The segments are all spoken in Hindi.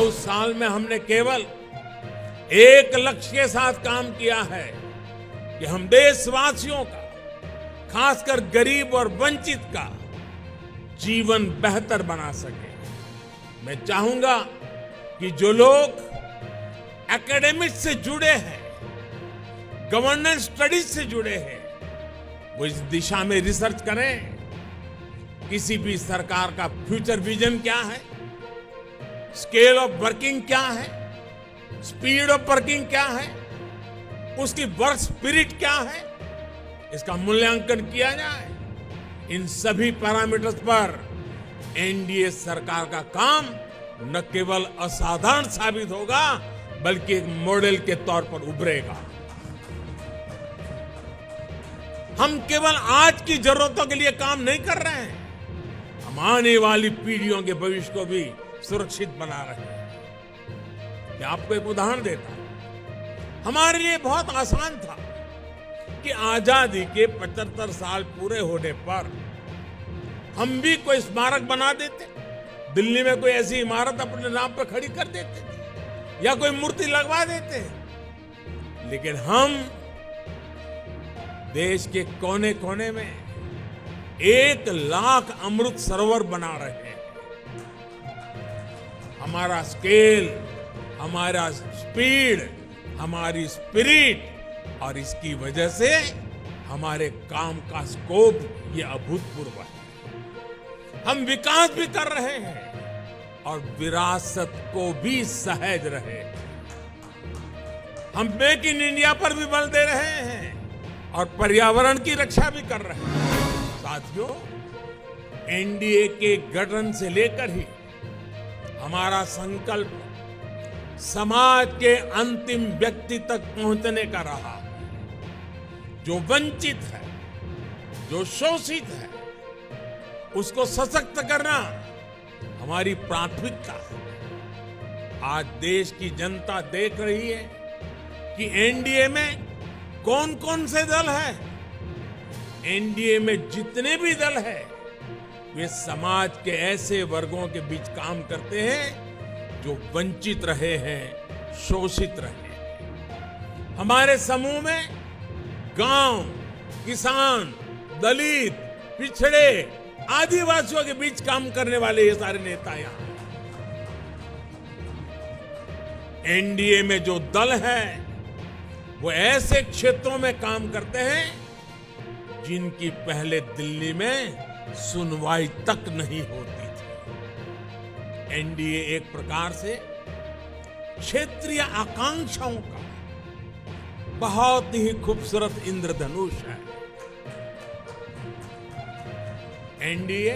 9 साल में हमने केवल एक लक्ष्य के साथ काम किया है कि हम देशवासियों का, खासकर गरीब और वंचित का जीवन बेहतर बना सके। मैं चाहूंगा कि जो लोग एकेडमिक्स से जुड़े हैं, गवर्नेंस स्टडीज से जुड़े हैं, वो इस दिशा में रिसर्च करें। किसी भी सरकार का फ्यूचर विजन क्या है, स्केल ऑफ वर्किंग क्या है, स्पीड ऑफ वर्किंग क्या है, उसकी वर्क स्पिरिट क्या है, इसका मूल्यांकन किया जाए। इन सभी पैरामीटर्स पर एनडीए सरकार का काम न केवल असाधारण साबित होगा, बल्कि एक मॉडल के तौर पर उभरेगा। हम केवल आज की जरूरतों के लिए काम नहीं कर रहे हैं, हम आने वाली पीढ़ियों के भविष्य को भी सुरक्षित बना रहे हैं। मैं आपको एक उदाहरण देता हूं। हमारे लिए बहुत आसान था कि आजादी के 75 साल पूरे होने पर हम भी कोई स्मारक बना देते, दिल्ली में कोई ऐसी इमारत अपने नाम पर खड़ी कर देते थे या कोई मूर्ति लगवा देते। लेकिन हम देश के कोने कोने में 1 लाख अमृत सरोवर बना रहे हैं। हमारा स्केल, हमारा स्पीड, हमारी स्पिरिट और इसकी वजह से हमारे काम का स्कोप ये अभूतपूर्व है। हम विकास भी कर रहे हैं और विरासत को भी सहेज रहे हैं। हम मेक इन इंडिया पर भी बल दे रहे हैं और पर्यावरण की रक्षा भी कर रहे हैं। साथियों, एनडीए के गठन से लेकर ही हमारा संकल्प समाज के अंतिम व्यक्ति तक पहुंचने का रहा। जो वंचित है, जो शोषित है, उसको सशक्त करना हमारी प्राथमिकता है। आज देश की जनता देख रही है कि एनडीए में कौन कौन से दल हैं। एनडीए में जितने भी दल हैं, वे समाज के ऐसे वर्गों के बीच काम करते हैं जो वंचित रहे हैं, शोषित रहे हैं। हमारे समूह में गांव, किसान, दलित, पिछड़े, आदिवासियों के बीच काम करने वाले ये सारे नेता यहां। एनडीए में जो दल है, वो ऐसे क्षेत्रों में काम करते हैं जिनकी पहले दिल्ली में सुनवाई तक नहीं होती थी। एनडीए एक प्रकार से क्षेत्रीय आकांक्षाओं का बहुत ही खूबसूरत इंद्रधनुष है। एनडीए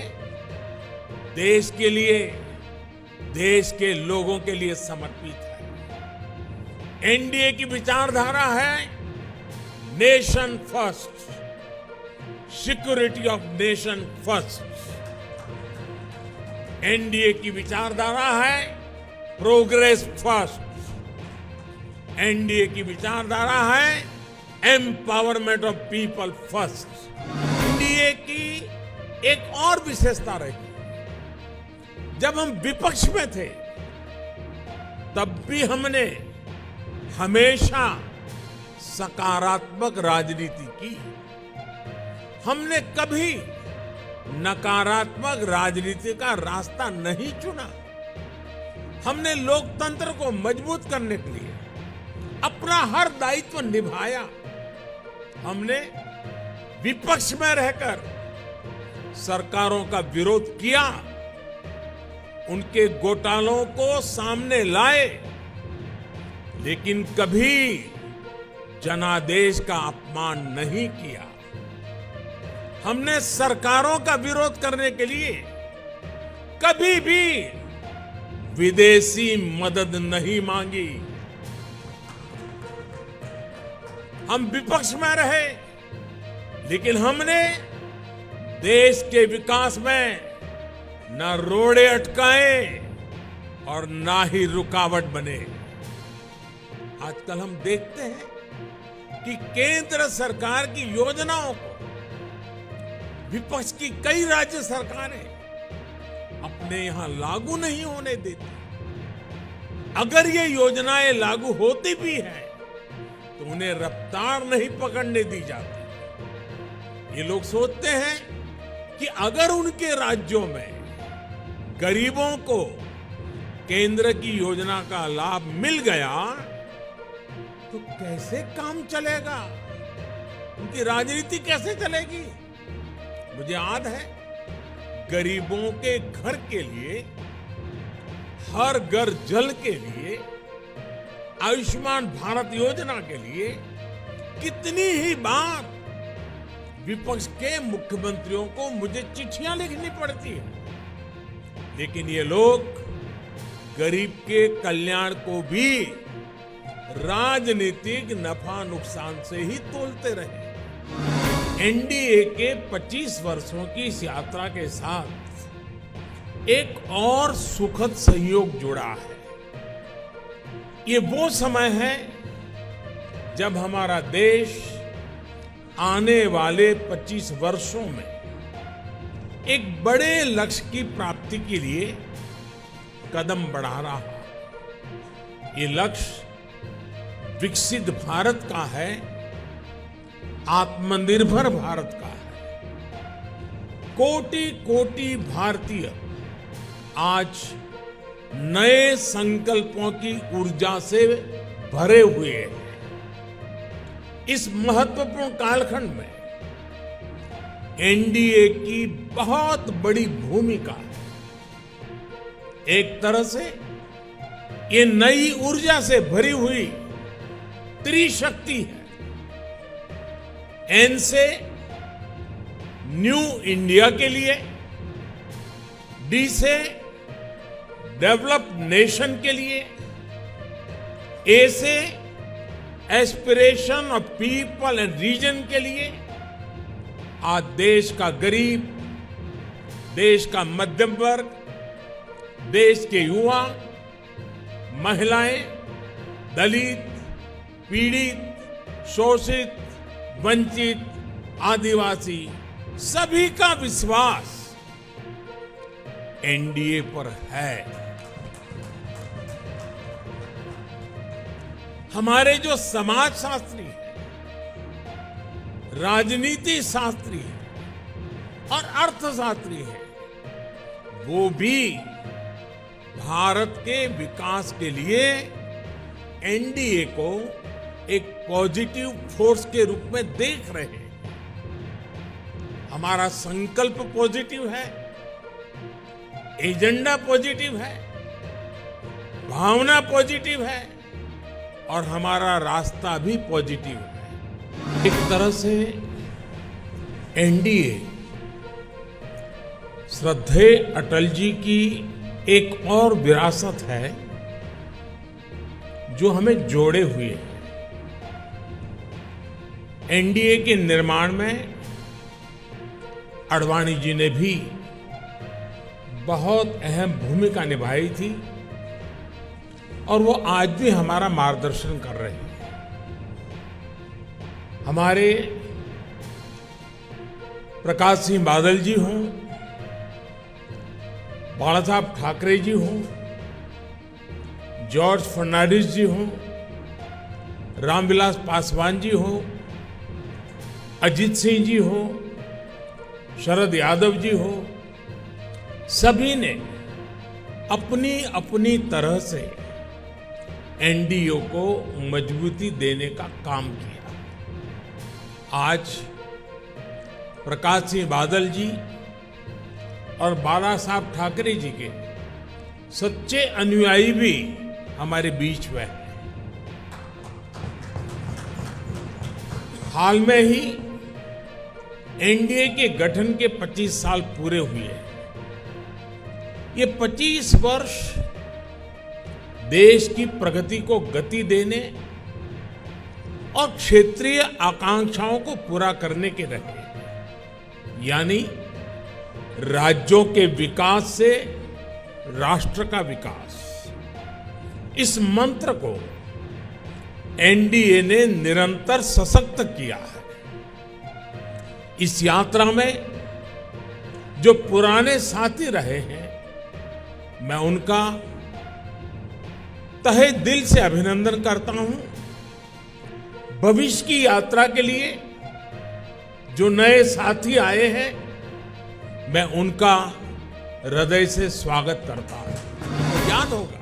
देश के लिए, देश के लोगों के लिए समर्पित है। एनडीए की विचारधारा है nation first, security of nation first. NDA की विचारधारा है प्रोग्रेस फर्स्ट। एनडीए की विचारधारा है empowerment of people first. NDA की एक और विशेषता रही, जब हम विपक्ष में थे तब भी हमने हमेशा सकारात्मक राजनीति की। हमने कभी नकारात्मक राजनीति का रास्ता नहीं चुना। हमने लोकतंत्र को मजबूत करने के लिए अपना हर दायित्व निभाया। हमने विपक्ष में रहकर सरकारों का विरोध किया, उनके घोटालों को सामने लाए, लेकिन कभी जनादेश का अपमान नहीं किया। हमने सरकारों का विरोध करने के लिए कभी भी विदेशी मदद नहीं मांगी। हम विपक्ष में रहे, लेकिन हमने देश के विकास में न रोड़े अटकाए और ना ही रुकावट बने। आजकल हम देखते हैं कि केंद्र सरकार की योजनाओं को विपक्ष की कई राज्य सरकारें अपने यहां लागू नहीं होने देती। अगर ये योजनाएं लागू होती भी हैं तो उन्हें रफ्तार नहीं पकड़ने दी जाती। ये लोग सोचते हैं कि अगर उनके राज्यों में गरीबों को केंद्र की योजना का लाभ मिल गया तो कैसे काम चलेगा, उनकी राजनीति कैसे चलेगी। मुझे याद है, गरीबों के घर के लिए, हर घर जल के लिए, आयुष्मान भारत योजना के लिए कितनी ही बार विपक्ष के मुख्यमंत्रियों को मुझे चिट्ठियां लिखनी पड़ती है, लेकिन ये लोग गरीब के कल्याण को भी राजनीतिक नफा नुकसान से ही तोलते रहे। एनडीए के 25 वर्षों की इस यात्रा के साथ एक और सुखद संयोग जुड़ा है। ये वो समय है जब हमारा देश आने वाले 25 वर्षों में एक बड़े लक्ष्य की प्राप्ति के लिए कदम बढ़ा रहा है। ये लक्ष्य विकसित भारत का है, आत्मनिर्भर भारत का है। कोटि कोटि भारतीय आज नए संकल्पों की ऊर्जा से भरे हुए हैं। इस महत्वपूर्ण कालखंड में एनडीए की बहुत बड़ी भूमिका है। एक तरह से ये नई ऊर्जा से भरी हुई त्रिशक्ति है। एन से न्यू इंडिया के लिए, डी से डेवलप्ड नेशन के लिए, ए से aspiration of people and region के लिए। आज देश का गरीब, देश का मध्यम वर्ग, देश के युवा, महिलाएं, दलित, पीड़ित, शोषित, वंचित, आदिवासी सभी का विश्वास एनडीए पर है। हमारे जो समाज शास्त्री हैं, राजनीति शास्त्री हैं और अर्थशास्त्री हैं, वो भी भारत के विकास के लिए एनडीए को एक पॉजिटिव फोर्स के रूप में देख रहे हैं। हमारा संकल्प पॉजिटिव है, एजेंडा पॉजिटिव है, भावना पॉजिटिव है और हमारा रास्ता भी पॉजिटिव है। एक तरह से एनडीए श्रद्धेय अटल जी की एक और विरासत है जो हमें जोड़े हुए है। एनडीए के निर्माण में आडवाणी जी ने भी बहुत अहम भूमिका निभाई थी और वो आज भी हमारा मार्गदर्शन कर रहे हैं। हमारे प्रकाश सिंह बादल जी हों, बाला साहब ठाकरे जी हों, जॉर्ज फर्नांडिस जी हों, रामविलास पासवान जी हों, अजीत सिंह जी हों, शरद यादव जी हों, सभी ने अपनी अपनी तरह से एनडीए को मजबूती देने का काम किया। आज प्रकाश सिंह बादल जी और बाला साहब ठाकरे जी के सच्चे अनुयायी भी हमारे बीच में हैं। हाल में ही एनडीए के गठन के 25 साल पूरे हुए हैं। ये 25 वर्ष देश की प्रगति को गति देने और क्षेत्रीय आकांक्षाओं को पूरा करने के रहे, यानी राज्यों के विकास से राष्ट्र का विकास। इस मंत्र को एनडीए ने निरंतर सशक्त किया है। इस यात्रा में जो पुराने साथी रहे हैं, मैं उनका तहे दिल से अभिनंदन करता हूं। भविष्य की यात्रा के लिए जो नए साथी आए हैं, मैं उनका हृदय से स्वागत करता हूं। याद होगा,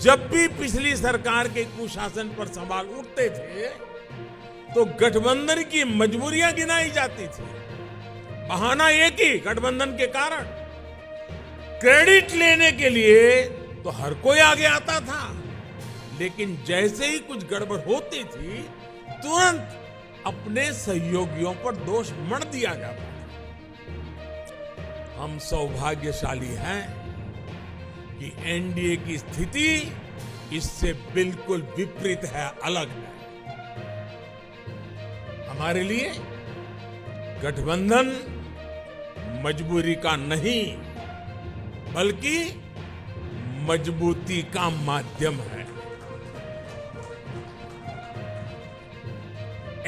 जब भी पिछली सरकार के कुशासन पर सवाल उठते थे तो गठबंधन की मजबूरियां गिनाई जाती थी। बहाना एक ही, गठबंधन के कारण। क्रेडिट लेने के लिए तो हर कोई आगे आता था, लेकिन जैसे ही कुछ गड़बड़ होती थी तुरंत अपने सहयोगियों पर दोष मढ़ दिया जाता था। हम सौभाग्यशाली हैं कि एनडीए की स्थिति इससे बिल्कुल विपरीत है, अलग है। हमारे लिए गठबंधन मजबूरी का नहीं, बल्कि मजबूती का माध्यम है।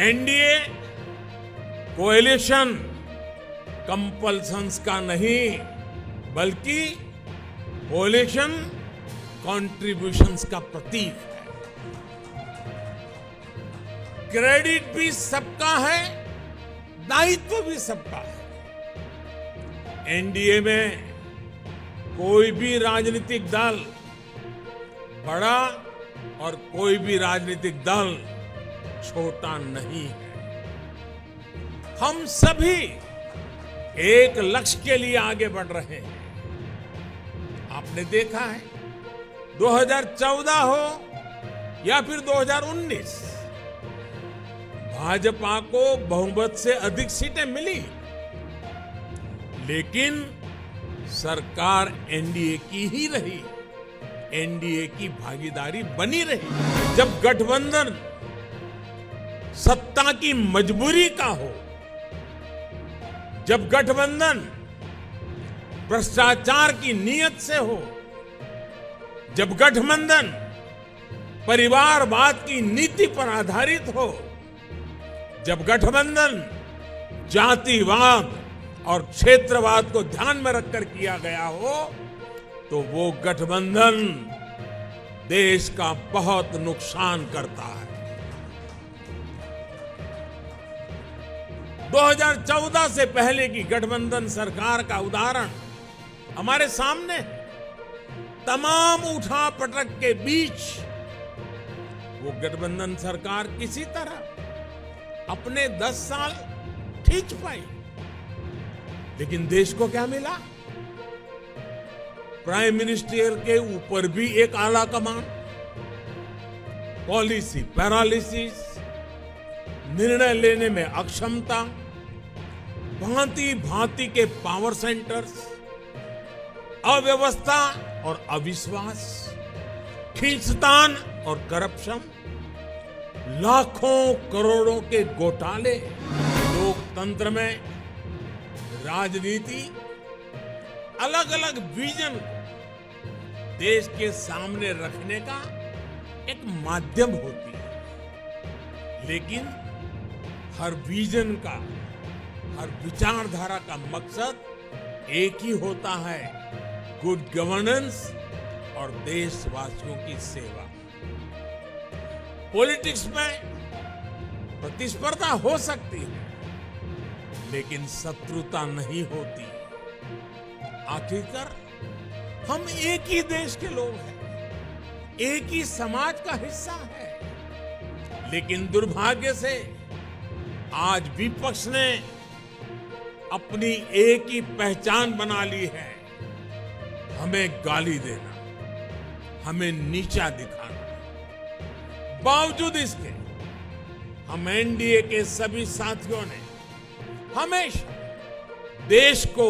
एनडीए कोएलिशन कंपल्सन्स का नहीं, बल्कि कोएलिशन कॉन्ट्रिब्यूशंस का प्रतीक है। क्रेडिट भी सबका है, दायित्व भी सबका है। एनडीए में कोई भी राजनीतिक दल बड़ा और कोई भी राजनीतिक दल छोटा नहीं है। हम सभी एक लक्ष्य के लिए आगे बढ़ रहे हैं। आपने देखा है, 2014 हो या फिर 2019, भाजपा को बहुमत से अधिक सीटें मिली, लेकिन सरकार एनडीए की ही रही, एनडीए की भागीदारी बनी रही। जब गठबंधन सत्ता की मजबूरी का हो, जब गठबंधन भ्रष्टाचार की नीयत से हो, जब गठबंधन परिवारवाद की नीति पर आधारित हो, जब गठबंधन जातिवाद और क्षेत्रवाद को ध्यान में रखकर किया गया हो, तो वो गठबंधन देश का बहुत नुकसान करता है। 2014 से पहले की गठबंधन सरकार का उदाहरण हमारे सामने है। तमाम उठापटक के बीच वो गठबंधन सरकार किसी तरह अपने 10 साल खींच पाई, लेकिन देश को क्या मिला? प्राइम मिनिस्टर के ऊपर भी एक आला कमान, पॉलिसी पैरालिसिस, निर्णय लेने में अक्षमता, भांति भांति के पावर सेंटर्स, अव्यवस्था और अविश्वास, खींचतान और करप्शन, लाखों करोड़ों के घोटाले। लोकतंत्र में राजनीति अलग अलग विजन को देश के सामने रखने का एक माध्यम होती है, लेकिन हर विजन का, हर विचारधारा का मकसद एक ही होता है, गुड गवर्नेंस और देशवासियों की सेवा। पॉलिटिक्स में प्रतिस्पर्धा हो सकती है, लेकिन शत्रुता नहीं होती। आखिरकार हम एक ही देश के लोग हैं, एक ही समाज का हिस्सा है, लेकिन दुर्भाग्य से आज विपक्ष ने अपनी एक ही पहचान बना ली है, हमें गाली देना, हमें नीचा दिखाना। बावजूद इसके हम एनडीए के सभी साथियों ने हमेशा देश को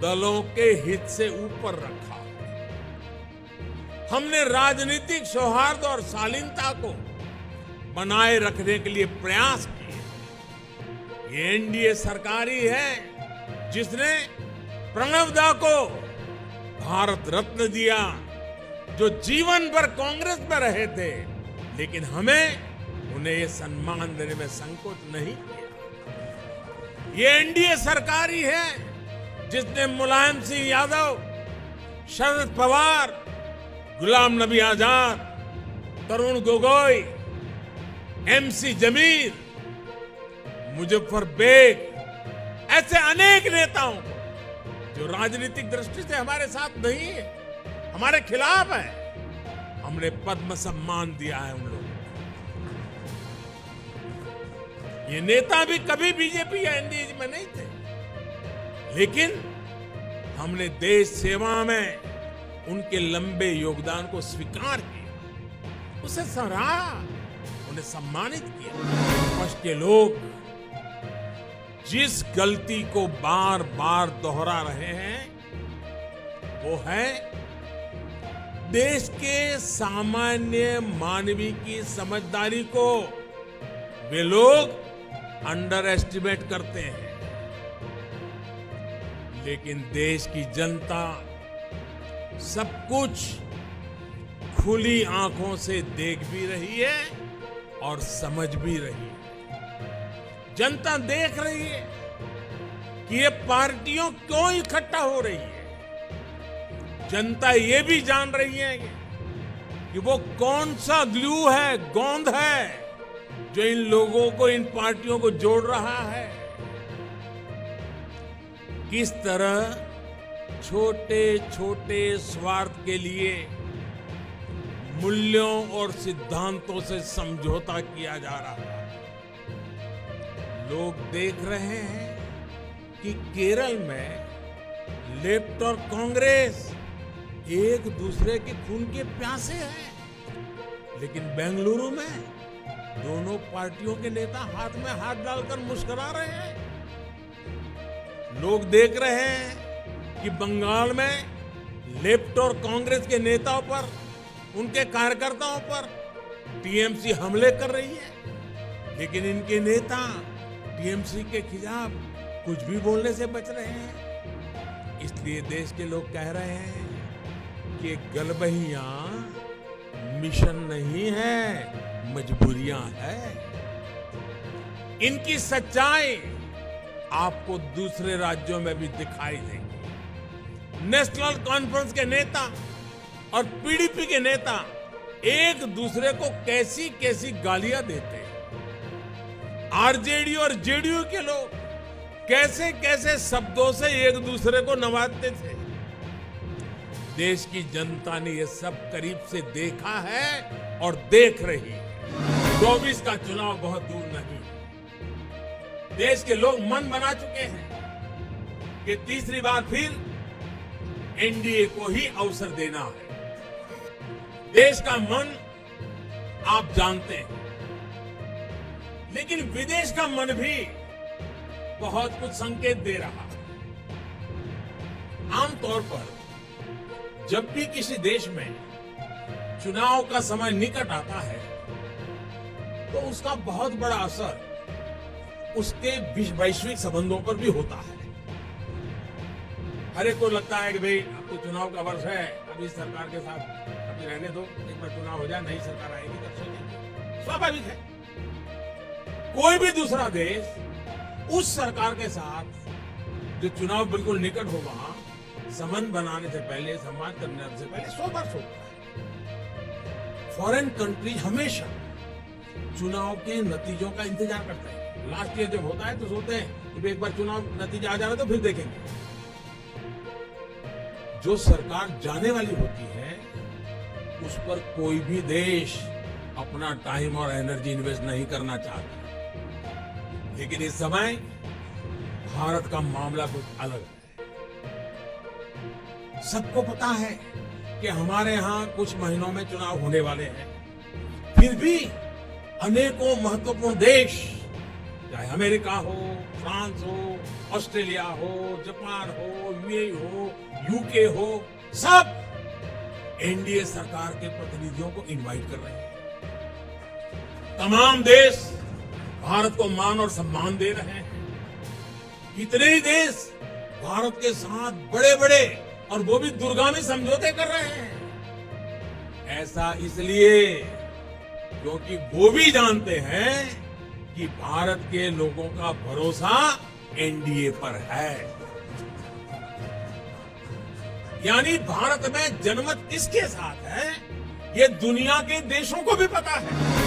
दलों के हित से ऊपर रखा। हमने राजनीतिक सौहार्द और शालीनता को बनाए रखने के लिए प्रयास किए। ये एनडीए सरकार ही है जिसने प्रणब दा को भारत रत्न दिया, जो जीवन भर कांग्रेस में रहे थे, लेकिन हमें उन्हें ये सम्मान देने में संकोच नहीं किया। ये एनडीए सरकार ही है जिसने मुलायम सिंह यादव, शरद पवार, गुलाम नबी आजाद, तरुण गोगोई, एमसी जमीर, मुजफ्फर बेग, ऐसे अनेक नेताओं को जो राजनीतिक दृष्टि से हमारे साथ नहीं है, हमारे खिलाफ है, हमने पद्म सम्मान दिया है उन लोगों को। ये नेता भी कभी बीजेपी या एनडीए में नहीं थे, लेकिन हमने देश सेवा में उनके लंबे योगदान को स्वीकार किया, उसे सराहा, उन्हें सम्मानित किया। विपक्ष के लोग जिस गलती को बार बार दोहरा रहे हैं वो है देश के सामान्य मानवी की समझदारी को वे लोग अंडर एस्टिमेट करते हैं, लेकिन देश की जनता सब कुछ खुली आंखों से देख भी रही है और समझ भी रही है। जनता देख रही है कि ये पार्टियों क्यों इकट्ठा हो रही है। जनता ये भी जान रही है कि वो कौन सा ग्लू है, गोंद है जो इन लोगों को, इन पार्टियों को जोड़ रहा है। किस तरह छोटे छोटे स्वार्थ के लिए मूल्यों और सिद्धांतों से समझौता किया जा रहा है। लोग देख रहे हैं कि केरल में लेफ्ट और कांग्रेस एक दूसरे के खून के प्यासे हैं, लेकिन बेंगलुरु में दोनों पार्टियों के नेता हाथ में हाथ डालकर मुस्कुरा रहे हैं। लोग देख रहे हैं कि बंगाल में लेफ्ट और कांग्रेस के नेताओं पर, उनके कार्यकर्ताओं पर टीएमसी हमले कर रही है, लेकिन इनके नेता टीएमसी के खिलाफ कुछ भी बोलने से बच रहे हैं। इसलिए देश के लोग कह रहे हैं कि गलबहियां मिशन नहीं है, मजबूरियां है। इनकी सच्चाई आपको दूसरे राज्यों में भी दिखाई देगी। नेशनल कॉन्फ्रेंस के नेता और पीडीपी के नेता एक दूसरे को कैसी कैसी गालियां देते हैं। आरजेडी और जेडीयू के लोग कैसे कैसे शब्दों से एक दूसरे को नवाजते थे। देश की जनता ने यह सब करीब से देखा है और देख रही है। 24 का चुनाव बहुत दूर नहीं। देश के लोग मन बना चुके हैं कि तीसरी बार फिर एनडीए को ही अवसर देना है। देश का मन आप जानते हैं, लेकिन विदेश का मन भी बहुत कुछ संकेत दे रहा है। आमतौर पर जब भी किसी देश में चुनाव का समय निकट आता है तो उसका बहुत बड़ा असर उसके वैश्विक संबंधों पर भी होता है। हर एक को लगता है कि भाई अब तो चुनाव का वर्ष है, अभी सरकार के साथ अभी रहने दो, एक बार चुनाव हो जाए, नई सरकार आएगी तब सोचेंगे। स्वाभाविक है। कोई भी दूसरा देश उस सरकार के साथ जो चुनाव बिल्कुल निकट हो वहां संबंध बनाने से पहले, संवाद करने से पहले 100 बार सोचता है। फॉरेन कंट्री हमेशा चुनाव के नतीजों का इंतजार करते हैं। लास्ट ईयर जब होता है तो सोचते हैं कि एक बार चुनाव नतीजा आ जाना तो फिर देखेंगे। जो सरकार जाने वाली होती है उस पर कोई भी देश अपना टाइम और एनर्जी इन्वेस्ट नहीं करना चाहता, लेकिन इस समय भारत का मामला कुछ अलग है। सबको पता है कि हमारे यहां कुछ महीनों में चुनाव होने वाले हैं, फिर भी अनेकों महत्वपूर्ण देश, चाहे अमेरिका हो, फ्रांस हो, ऑस्ट्रेलिया हो, जापान हो, यूएई हो, यूके हो, सब एनडीए सरकार के प्रतिनिधियों को इनवाइट कर रहे हैं। तमाम देश भारत को मान और सम्मान दे रहे हैं। कितने ही देश भारत के साथ बड़े बड़े और वो भी दूरगामी समझौते कर रहे हैं। ऐसा इसलिए क्योंकि वो भी जानते हैं कि भारत के लोगों का भरोसा एनडीए पर है। यानी भारत में जनमत किसके साथ है ये दुनिया के देशों को भी पता है।